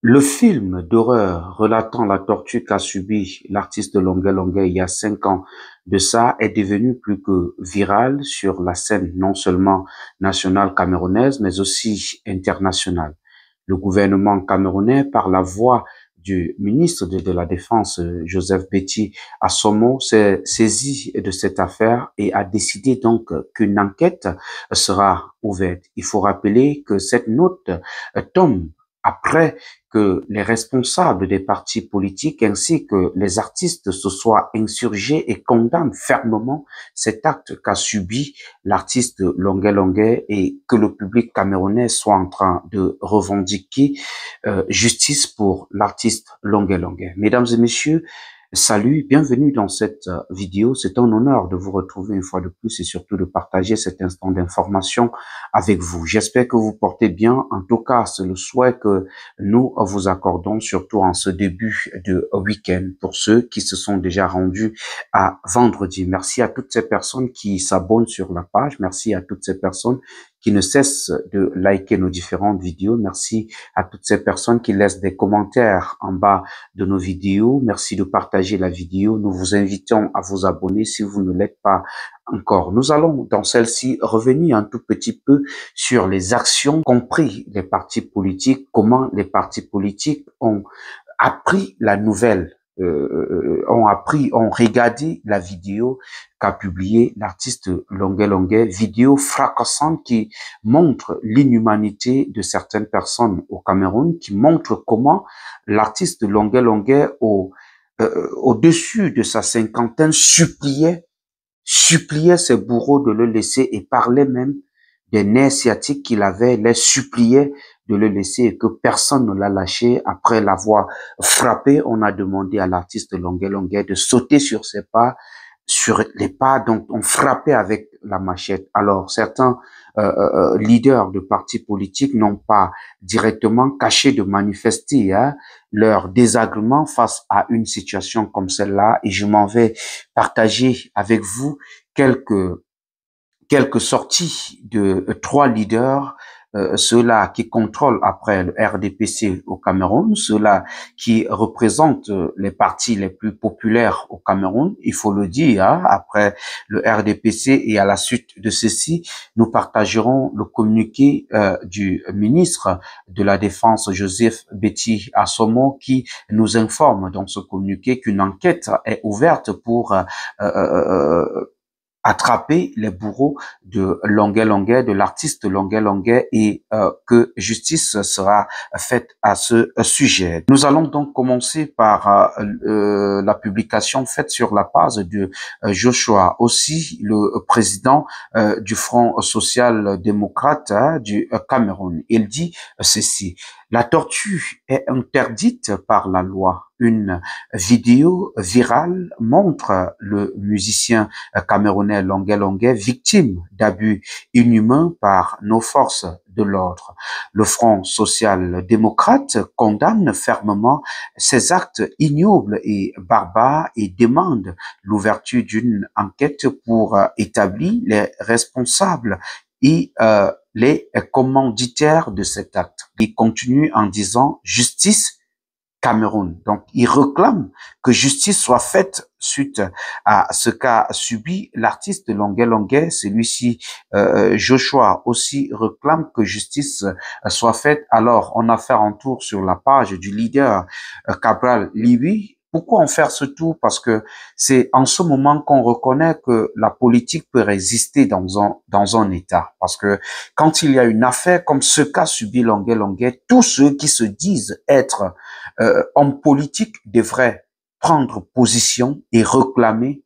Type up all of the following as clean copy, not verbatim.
Le film d'horreur relatant la torture qu'a subi l'artiste Longué Longué il y a 5 ans de ça est devenu plus que viral sur la scène non seulement nationale camerounaise, mais aussi internationale. Le gouvernement camerounais, par la voix du ministre de la Défense, Joseph Betty Assomo, s'est saisi de cette affaire et a décidé donc qu'une enquête sera ouverte. Il faut rappeler que cette note tombe après que les responsables des partis politiques ainsi que les artistes se soient insurgés et condamnent fermement cet acte qu'a subi l'artiste Longué Longué et que le public camerounais soit en train de revendiquer justice pour l'artiste Longué Longué. Mesdames et messieurs, salut, bienvenue dans cette vidéo. C'est un honneur de vous retrouver une fois de plus et surtout de partager cet instant d'information avec vous. J'espère que vous portez bien. En tout cas, c'est le souhait que nous vous accordons, surtout en ce début de week-end, pour ceux qui se sont déjà rendus à vendredi. Merci à toutes ces personnes qui s'abonnent sur la page. Merci à toutes ces personnes qui ne cessent de liker nos différentes vidéos. Merci à toutes ces personnes qui laissent des commentaires en bas de nos vidéos. Merci de partager la vidéo. Nous vous invitons à vous abonner si vous ne l'êtes pas encore. Nous allons dans celle-ci revenir un tout petit peu sur les actions qu'ont pris les partis politiques, comment les partis politiques ont appris la nouvelle, ont regardé la vidéo qu'a publiée l'artiste Longué Longué, vidéo fracassante qui montre l'inhumanité de certaines personnes au Cameroun, qui montre comment l'artiste Longué Longué au-dessus de sa cinquantaine suppliait ses bourreaux de le laisser et parlait même des nerfs sciatiques qu'il avait, les suppliait de le laisser et que personne ne l'a lâché. Après l'avoir frappé, on a demandé à l'artiste Longué Longué de sauter sur ses pas, sur les pas dont on frappait avec la machette. Alors, certains leaders de partis politiques n'ont pas directement caché de manifester leur désagrément face à une situation comme celle-là et je m'en vais partager avec vous quelques sorties de trois leaders, ceux-là qui contrôlent après le RDPC au Cameroun, ceux-là qui représentent les partis les plus populaires au Cameroun, il faut le dire, après le RDPC et à la suite de ceci, nous partagerons le communiqué du ministre de la Défense, Joseph Betty Assomo, qui nous informe dans ce communiqué qu'une enquête est ouverte pour attraper les bourreaux de Longué Longué, de l'artiste Longué Longué et que justice sera faite à ce sujet. Nous allons donc commencer par la publication faite sur la page de Joshua, aussi le président du Front social démocrate du Cameroun. Il dit ceci: la torture est interdite par la loi. Une vidéo virale montre le musicien camerounais Longué Longué victime d'abus inhumains par nos forces de l'ordre. Le Front social démocrate condamne fermement ces actes ignobles et barbares et demande l'ouverture d'une enquête pour établir les responsables et les commanditaires de cet acte. Il continue en disant justice Cameroun. Donc, il réclame que justice soit faite suite à ce qu'a subi l'artiste Longué Longué. Celui-ci, Joshua, aussi réclame que justice soit faite. Alors, on a fait un tour sur la page du leader Cabral Libi. Pourquoi on fait ce tour? Parce que c'est en ce moment qu'on reconnaît que la politique peut résister dans un État. Parce que quand il y a une affaire comme ce qu'a subi Longué Longué, tous ceux qui se disent être hommes politiques devraient prendre position et réclamer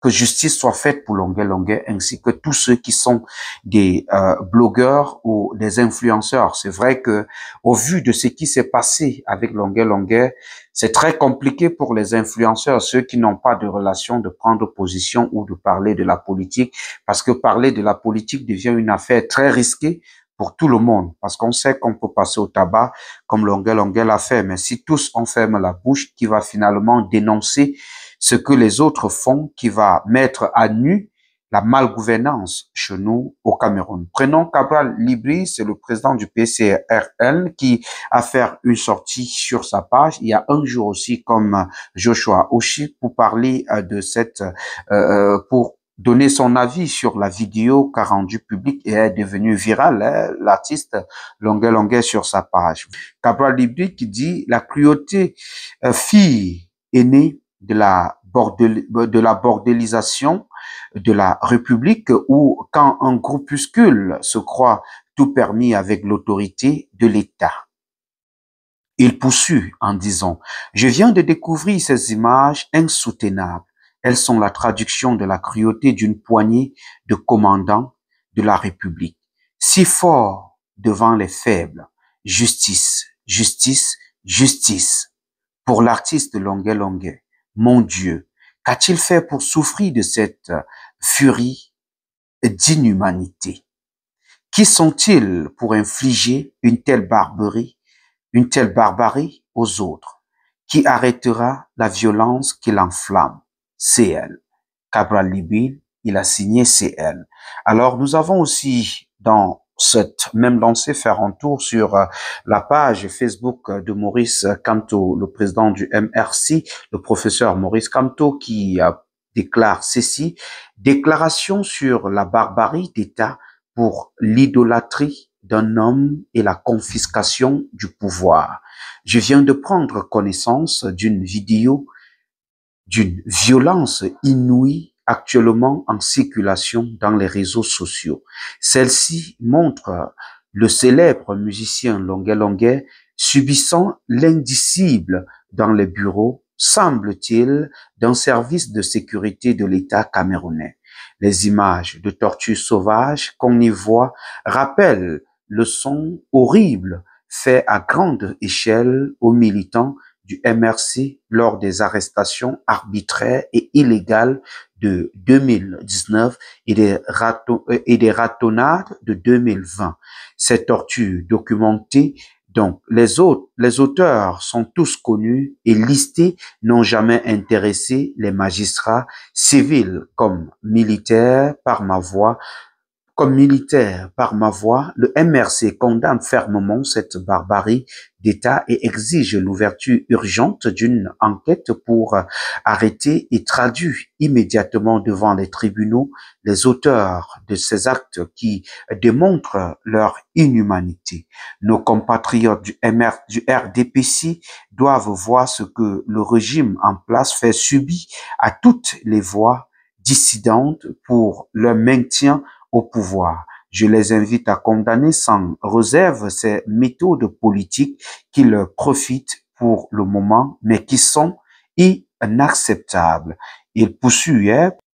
que justice soit faite pour Longué Longué ainsi que tous ceux qui sont des blogueurs ou des influenceurs. C'est vrai que au vu de ce qui s'est passé avec Longué Longué, c'est très compliqué pour les influenceurs, ceux qui n'ont pas de relation, de prendre position ou de parler de la politique, parce que parler de la politique devient une affaire très risquée pour tout le monde, parce qu'on sait qu'on peut passer au tabac comme Longué Longué l'a fait, mais si tous on ferme la bouche, qui va finalement dénoncer ce que les autres font, qui va mettre à nu la malgouvernance chez nous au Cameroun. Prenons Cabral Libri, c'est le président du PCRL qui a fait une sortie sur sa page il y a un jour aussi comme Joshua Oshi pour parler de cette, pour donner son avis sur la vidéo qu'a rendue publique et est devenue virale, hein, l'artiste Longuet Longuet sur sa page. Cabral Libri qui dit la cruauté fille aînée de la bordélisation de la République où quand un groupuscule se croit tout permis avec l'autorité de l'État. Il poursuit en disant, je viens de découvrir ces images insoutenables. Elles sont la traduction de la cruauté d'une poignée de commandants de la République. Si fort devant les faibles. Justice, justice, justice. Pour l'artiste Longuet Longuet, mon Dieu, qu'a-t-il fait pour souffrir de cette furie d'inhumanité? Qui sont-ils pour infliger une telle barbarie aux autres? Qui arrêtera la violence qui l'enflamme? C'est elle. Cabral Libri, il a signé CL. Alors, nous avons aussi dans cette même lancée faire un tour sur la page Facebook de Maurice Kamto, le président du MRC, le professeur Maurice Kamto, qui déclare ceci, déclaration sur la barbarie d'État pour l'idolâtrie d'un homme et la confiscation du pouvoir. Je viens de prendre connaissance d'une vidéo d'une violence inouïe actuellement en circulation dans les réseaux sociaux. Celle-ci montre le célèbre musicien Longuet Longuet subissant l'indicible dans les bureaux, semble-t-il, d'un service de sécurité de l'État camerounais. Les images de tortures sauvages qu'on y voit rappellent le son horrible fait à grande échelle aux militants du MRC lors des arrestations arbitraires et illégales de 2019 et des ratonnades de 2020. Ces tortures documentées, donc les auteurs sont tous connus et listés, n'ont jamais intéressé les magistrats civils comme militaires par ma voix. Comme militaire, par ma voix, le MRC condamne fermement cette barbarie d'État et exige l'ouverture urgente d'une enquête pour arrêter et traduire immédiatement devant les tribunaux les auteurs de ces actes qui démontrent leur inhumanité. Nos compatriotes du RDPC doivent voir ce que le régime en place fait subir à toutes les voix dissidentes pour leur maintien au pouvoir. Je les invite à condamner sans réserve ces méthodes politiques qui leur profitent pour le moment, mais qui sont inacceptables. Il poursuit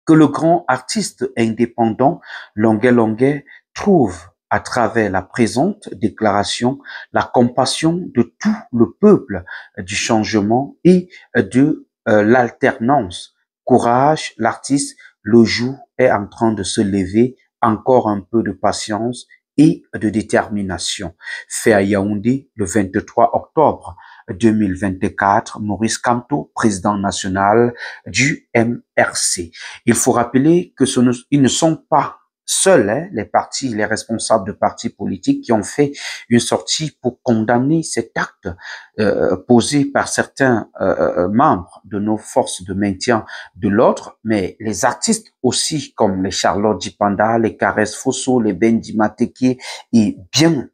que le grand artiste indépendant Longuet Longuet trouve à travers la présente déclaration la compassion de tout le peuple du changement et de l'alternance. Courage, l'artiste, le jour est en train de se lever, encore un peu de patience et de détermination. Fait à Yaoundé le 23 octobre 2024, Maurice Kamto, président national du MRC. Il faut rappeler que ils ne sont pas seuls, les partis, les responsables de partis politiques qui ont fait une sortie pour condamner cet acte posé par certains membres de nos forces de maintien de l'ordre, mais les artistes aussi comme les Charlotte Djipanda, les Caresse Fosso, les Bendi Mateke et bien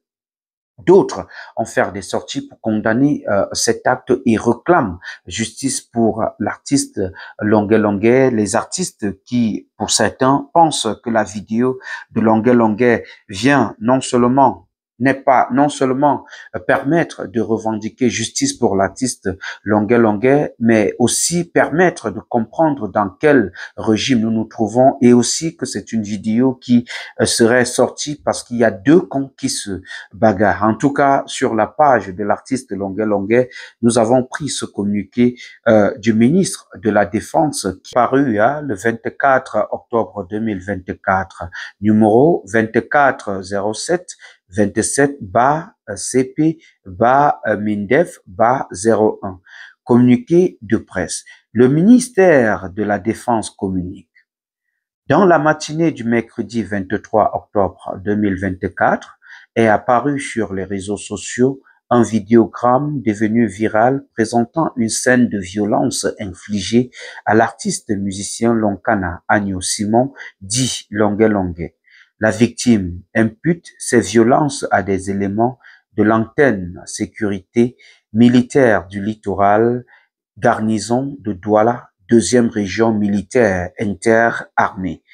d'autres ont fait des sorties pour condamner cet acte et réclament justice pour l'artiste Longuet Longuet, les artistes qui, pour certains, pensent que la vidéo de Longuet Longuet vient non seulement permettre de revendiquer justice pour l'artiste Longuet Longuet, mais aussi permettre de comprendre dans quel régime nous nous trouvons et aussi que c'est une vidéo qui serait sortie parce qu'il y a deux camps qui se bagarrent. En tout cas, sur la page de l'artiste Longuet Longuet, nous avons pris ce communiqué du ministre de la Défense qui est paru le 24 octobre 2024, numéro 2407 27-CP-MINDEF-01. Communiqué de presse. Le ministère de la Défense communique. Dans la matinée du mercredi 23 octobre 2024, est apparu sur les réseaux sociaux un vidéogramme devenu viral présentant une scène de violence infligée à l'artiste musicien Lonkana Agneau Simon, dit Longuet Longuet. La victime impute ces violences à des éléments de l'antenne sécurité militaire du littoral, garnison de Douala, deuxième région militaire interarmée.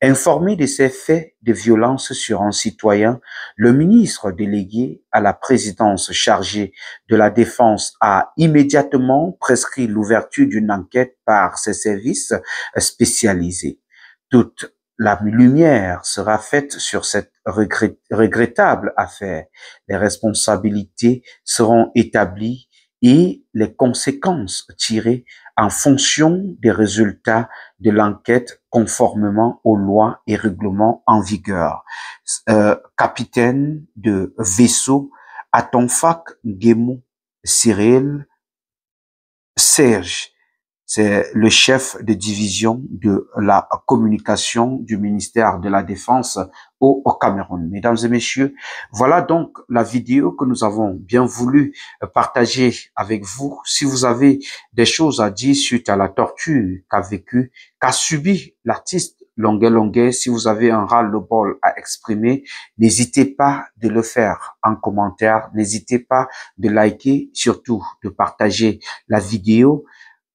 Informé de ces faits de violence sur un citoyen, le ministre délégué à la présidence chargé de la Défense a immédiatement prescrit l'ouverture d'une enquête par ses services spécialisés. Toute la lumière sera faite sur cette regrettable affaire. Les responsabilités seront établies et les conséquences tirées en fonction des résultats de l'enquête conformément aux lois et règlements en vigueur. Capitaine de vaisseau Atonfak Ngemo Cyril Serge, c'est le chef de division de la communication du ministère de la Défense au Cameroun. Mesdames et messieurs, voilà donc la vidéo que nous avons bien voulu partager avec vous. Si vous avez des choses à dire suite à la torture qu'a subi l'artiste Longuet Longuet, si vous avez un ras-le-bol à exprimer, n'hésitez pas de le faire en commentaire. N'hésitez pas de liker, surtout de partager la vidéo,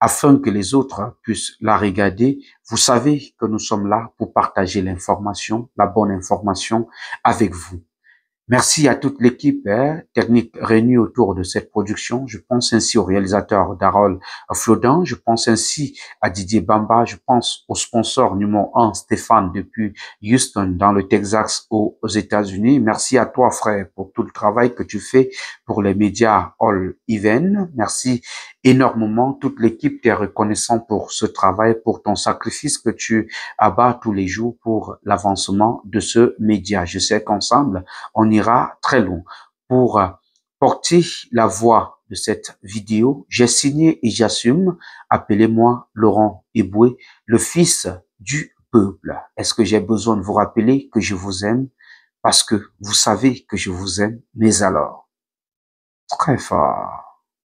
afin que les autres puissent la regarder. Vous savez que nous sommes là pour partager l'information, la bonne information avec vous. Merci à toute l'équipe technique réunie autour de cette production. Je pense ainsi au réalisateur Darol Flodan, je pense ainsi à Didier Bamba, je pense au sponsor numéro 1 Stéphane depuis Houston dans le Texas aux États-Unis. Merci à toi frère pour tout le travail que tu fais pour les médias All Even. Merci énormément. Toute l'équipe t'est reconnaissant pour ce travail, pour ton sacrifice que tu abats tous les jours pour l'avancement de ce média. Je sais qu'ensemble, on ira très loin. Pour porter la voix de cette vidéo, j'ai signé et j'assume, appelez-moi Laurent Eboué, le fils du peuple. Est-ce que j'ai besoin de vous rappeler que je vous aime? Parce que vous savez que je vous aime, mais alors, très fort.